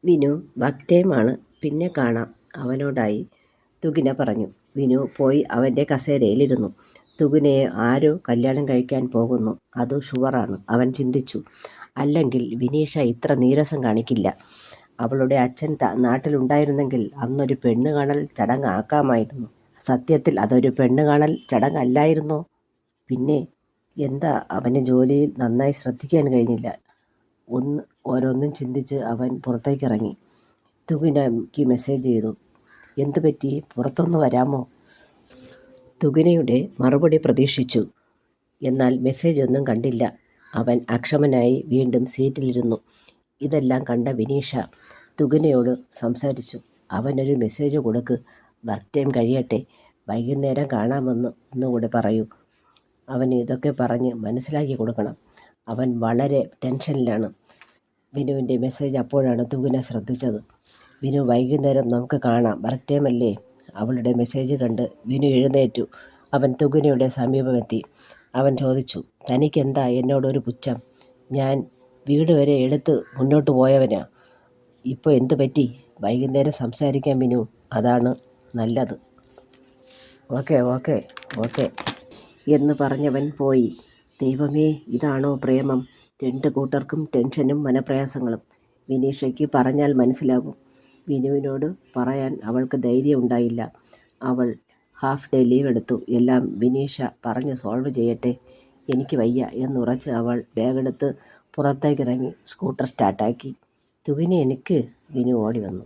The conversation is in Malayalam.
വിനു വർക്ക് ടൈമാണ്, പിന്നെ കാണാം അവനോടായി തുകിന പറഞ്ഞു. വിനു പോയി അവൻ്റെ കസേരയിലിരുന്നു. തുകിനയെ ആരോ കല്യാണം കഴിക്കാൻ പോകുന്നു, അത് ഷുവറാണ്, അവൻ ചിന്തിച്ചു. അല്ലെങ്കിൽ വിനീഷ ഇത്ര നീരസം കാണിക്കില്ല. അവളുടെ അച്ഛൻ നാട്ടിലുണ്ടായിരുന്നെങ്കിൽ അന്നൊരു പെണ്ണ് കാണൽ ചടങ്ങാക്കാമായിരുന്നു. സത്യത്തിൽ അതൊരു പെണ്ണ് കാണൽ ചടങ്ങല്ലായിരുന്നോ? പിന്നെ എന്താ അവന് ജോലിയിൽ നന്നായി ശ്രദ്ധിക്കാൻ കഴിഞ്ഞില്ല? ഓരോന്നും ചിന്തിച്ച് അവൻ പുറത്തേക്കിറങ്ങി. തുകിനയ്ക്ക് മെസ്സേജ് ചെയ്തു. എന്തു പറ്റി, പുറത്തൊന്ന് വരാമോ? തുകിനയുടെ മറുപടി പ്രതീക്ഷിച്ചു. എന്നാൽ മെസ്സേജ് ഒന്നും കണ്ടില്ല. അവൻ അക്ഷമനായി വീണ്ടും സീറ്റിലിരുന്നു. ഇതെല്ലാം കണ്ട വിനീഷ തുകിനയോട് സംസാരിച്ചു. അവനൊരു മെസ്സേജ് കൊടുക്ക്, വർക്ക് ടൈം കഴിയട്ടെ, വൈകുന്നേരം കാണാമെന്ന് ഒന്നുകൂടെ പറയൂ. അവന് ഇതൊക്കെ പറഞ്ഞ് മനസ്സിലാക്കി കൊടുക്കണം. അവൻ വളരെ ടെൻഷനിലാണ്. വിനുവിൻ്റെ മെസ്സേജ് അപ്പോഴാണ് തുകിന ശ്രദ്ധിച്ചത്. വിനു, വൈകുന്നേരം നമുക്ക് കാണാം, വർക്ക് ടൈം അല്ലേ? അവളുടെ മെസ്സേജ് കണ്ട് വിനു എഴുന്നേറ്റു. അവൻ തുകിനയുടെ സമീപമെത്തി. അവൻ ചോദിച്ചു, തനിക്കെന്താ എന്നോടൊരു പുച്ഛം? ഞാൻ വീട് വരെ എടുത്ത് മുന്നോട്ട് പോയവനാ. ഇപ്പോൾ എന്തു പറ്റി? വൈകുന്നേരം സംസാരിക്കാം വിനു, അതാണ് നല്ലത്. ഓക്കെ ഓക്കെ ഓക്കെ എന്ന് പറഞ്ഞവൻ പോയി. ദൈവമേ, ഇതാണോ പ്രേമം? രണ്ട് കൂട്ടർക്കും ടെൻഷനും മനപ്രയാസങ്ങളും. വിനീഷയ്ക്ക് പറഞ്ഞാൽ മനസ്സിലാവും. വിനുവിനോട് പറയാൻ അവൾക്ക് ധൈര്യം ഉണ്ടായില്ല. അവൾ ഹാഫ് ഡേ ലീവ് എടുത്തു. എല്ലാം വിനീഷ പറഞ്ഞ് സോൾവ് ചെയ്യട്ടെ, എനിക്ക് വയ്യ എന്നുറച്ച് അവൾ ബാഗെടുത്ത് പുറത്തേക്കിറങ്ങി സ്കൂട്ടർ സ്റ്റാർട്ടാക്കി. തുകിനെ, എനിക്ക് വിനു ഓടി വന്നു.